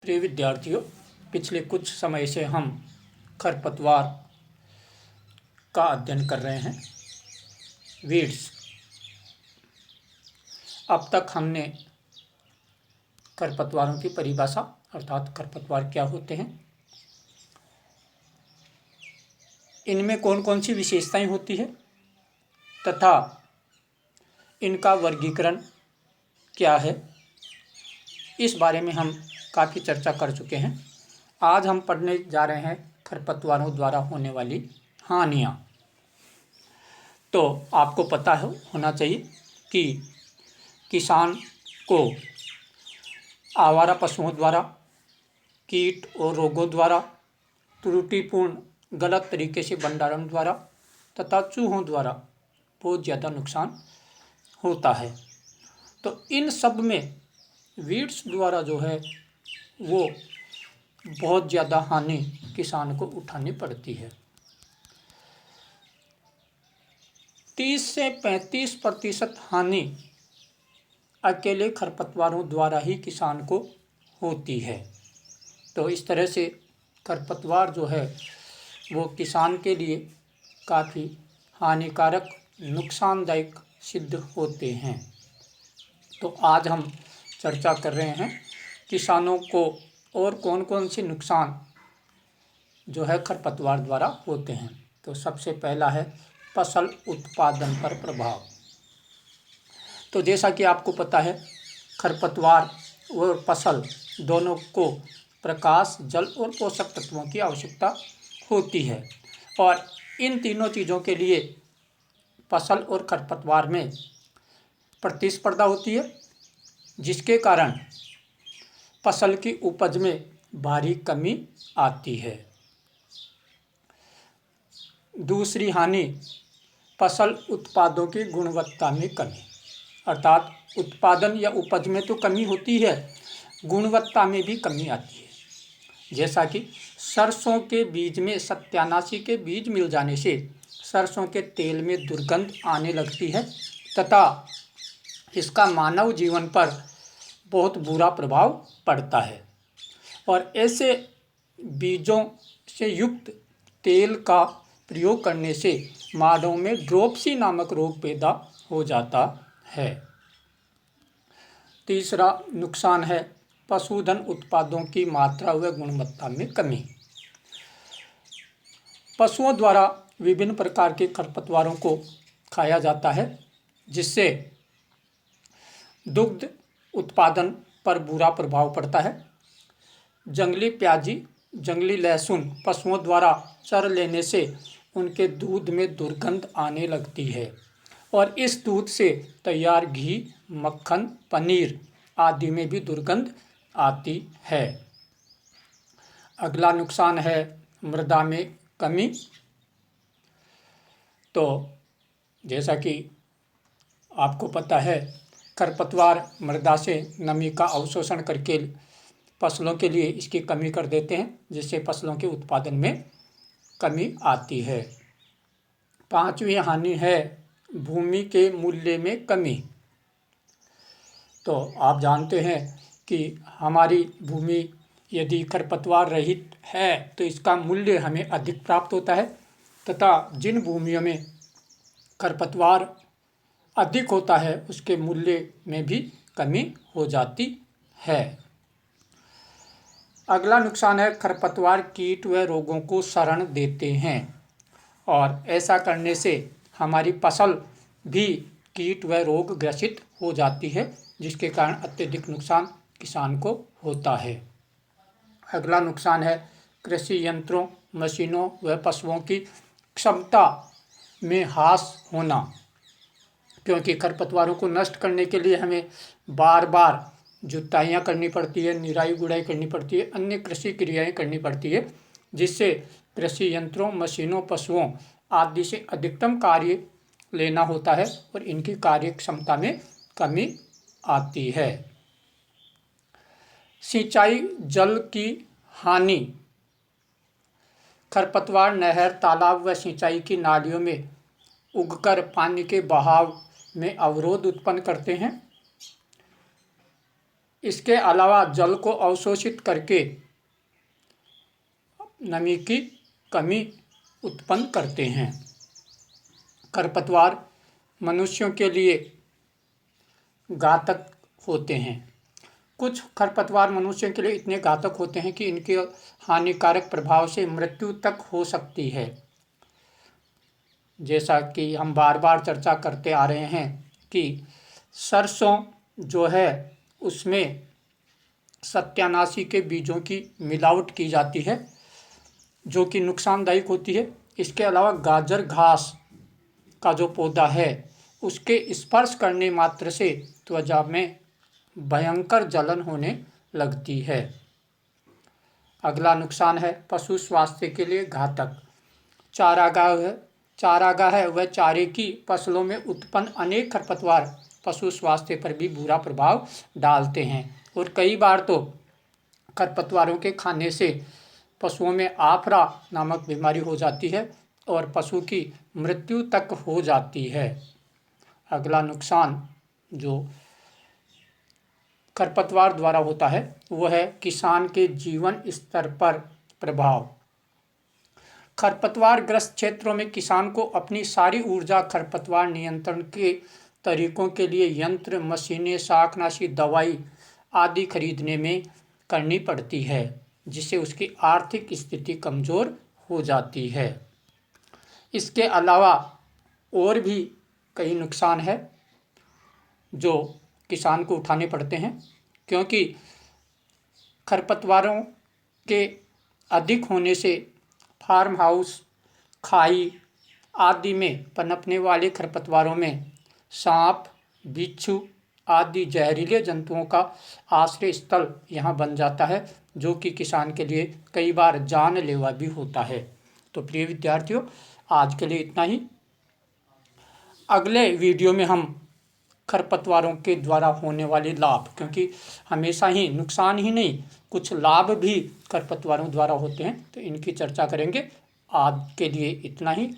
प्रिय विद्यार्थियों, पिछले कुछ समय से हम खरपतवार का अध्ययन कर रहे हैं, वीड्स। अब तक हमने खरपतवारों की परिभाषा अर्थात खरपतवार क्या होते हैं, इनमें कौन कौन सी विशेषताएं होती है तथा इनका वर्गीकरण क्या है, इस बारे में हम काफ़ी चर्चा कर चुके हैं। आज हम पढ़ने जा रहे हैं खरपतवारों द्वारा होने वाली हानियाँ। तो आपको पता होना चाहिए कि किसान को आवारा पशुओं द्वारा, कीट और रोगों द्वारा, त्रुटिपूर्ण गलत तरीके से भंडारण द्वारा तथा चूहों द्वारा बहुत ज़्यादा नुकसान होता है। तो इन सब में वीड्स द्वारा जो है वो बहुत ज़्यादा हानि किसान को उठानी पड़ती है। 30 से 35% हानि अकेले खरपतवारों द्वारा ही किसान को होती है। तो इस तरह से खरपतवार जो है वो किसान के लिए काफ़ी हानिकारक, नुकसानदायक सिद्ध होते हैं। तो आज हम चर्चा कर रहे हैं किसानों को और कौन कौन से नुकसान जो है खरपतवार द्वारा होते हैं। तो सबसे पहला है फसल उत्पादन पर प्रभाव। तो जैसा कि आपको पता है, खरपतवार और फसल दोनों को प्रकाश, जल और पोषक तत्वों की आवश्यकता होती है और इन तीनों चीज़ों के लिए फसल और खरपतवार में प्रतिस्पर्धा होती है, जिसके कारण फसल की उपज में भारी कमी आती है। दूसरी हानि फसल उत्पादों की गुणवत्ता में कमी, अर्थात उत्पादन या उपज में तो कमी होती है, गुणवत्ता में भी कमी आती है। जैसा कि सरसों के बीज में सत्यानाशी के बीज मिल जाने से सरसों के तेल में दुर्गंध आने लगती है तथा इसका मानव जीवन पर बहुत बुरा प्रभाव पड़ता है और ऐसे बीजों से युक्त तेल का प्रयोग करने से माड़ों में ड्रॉपसी नामक रोग पैदा हो जाता है। तीसरा नुकसान है पशुधन उत्पादों की मात्रा व गुणवत्ता में कमी। पशुओं द्वारा विभिन्न प्रकार के खरपतवारों को खाया जाता है, जिससे दुग्ध उत्पादन पर बुरा प्रभाव पड़ता है। जंगली प्याजी, जंगली लहसुन पशुओं द्वारा चर लेने से उनके दूध में दुर्गंध आने लगती है और इस दूध से तैयार घी, मक्खन, पनीर आदि में भी दुर्गंध आती है। अगला नुकसान है मृदा में कमी। तो जैसा कि आपको पता है, खरपतवार मृदा से नमी का अवशोषण करके फसलों के लिए इसकी कमी कर देते हैं, जिससे फसलों के उत्पादन में कमी आती है। पांचवी हानि है भूमि के मूल्य में कमी। तो आप जानते हैं कि हमारी भूमि यदि खरपतवार रहित है तो इसका मूल्य हमें अधिक प्राप्त होता है तथा जिन भूमियों में खरपतवार अधिक होता है उसके मूल्य में भी कमी हो जाती है। अगला नुकसान है खरपतवार कीट व रोगों को शरण देते हैं और ऐसा करने से हमारी फसल भी कीट व रोग ग्रसित हो जाती है, जिसके कारण अत्यधिक नुकसान किसान को होता है। अगला नुकसान है कृषि यंत्रों, मशीनों व पशुओं की क्षमता में ह्रास होना, क्योंकि खरपतवारों को नष्ट करने के लिए हमें बार बार जुताइयाँ करनी पड़ती है, निराई गुड़ाई करनी पड़ती है, अन्य कृषि क्रियाएं करनी पड़ती है, जिससे कृषि यंत्रों, मशीनों, पशुओं आदि से अधिकतम कार्य लेना होता है और इनकी कार्य क्षमता में कमी आती है। सिंचाई जल की हानि। खरपतवार नहर, तालाब व सिंचाई की नालियों में उगकर पानी के बहाव में अवरोध उत्पन्न करते हैं। इसके अलावा जल को अवशोषित करके नमी की कमी उत्पन्न करते हैं। खरपतवार मनुष्यों के लिए घातक होते हैं। कुछ खरपतवार मनुष्यों के लिए इतने घातक होते हैं कि इनके हानिकारक प्रभाव से मृत्यु तक हो सकती है। जैसा कि हम बार बार चर्चा करते आ रहे हैं कि सरसों जो है उसमें सत्यानाशी के बीजों की मिलावट की जाती है जो कि नुकसानदायक होती है। इसके अलावा गाजर घास का जो पौधा है उसके स्पर्श करने मात्र से त्वचा में भयंकर जलन होने लगती है। अगला नुकसान है पशु स्वास्थ्य के लिए घातक। चारागाह है वह चारे की फसलों में उत्पन्न अनेक खरपतवार पशु स्वास्थ्य पर भी बुरा प्रभाव डालते हैं और कई बार तो खरपतवारों के खाने से पशुओं में आफरा नामक बीमारी हो जाती है और पशु की मृत्यु तक हो जाती है। अगला नुकसान जो खरपतवार द्वारा होता है वो है किसान के जीवन स्तर पर प्रभाव। खरपतवार ग्रस्त क्षेत्रों में किसान को अपनी सारी ऊर्जा खरपतवार नियंत्रण के तरीकों के लिए यंत्र, मशीनें, शाकनाशी दवाई आदि खरीदने में करनी पड़ती है जिससे उसकी आर्थिक स्थिति कमज़ोर हो जाती है। इसके अलावा और भी कई नुकसान है जो किसान को उठाने पड़ते हैं क्योंकि खरपतवारों के अधिक होने से फार्म हाउस, खाई आदि में पनपने वाले खरपतवारों में सांप, बिच्छू आदि जहरीले जंतुओं का आश्रय स्थल यहाँ बन जाता है जो कि किसान के लिए कई बार जानलेवा भी होता है। तो प्रिय विद्यार्थियों, आज के लिए इतना ही। अगले वीडियो में हम खरपतवारों के द्वारा होने वाले लाभ, क्योंकि हमेशा ही नुकसान ही नहीं कुछ लाभ भी खरपतवारों द्वारा होते हैं, तो इनकी चर्चा करेंगे। आज के लिए इतना ही।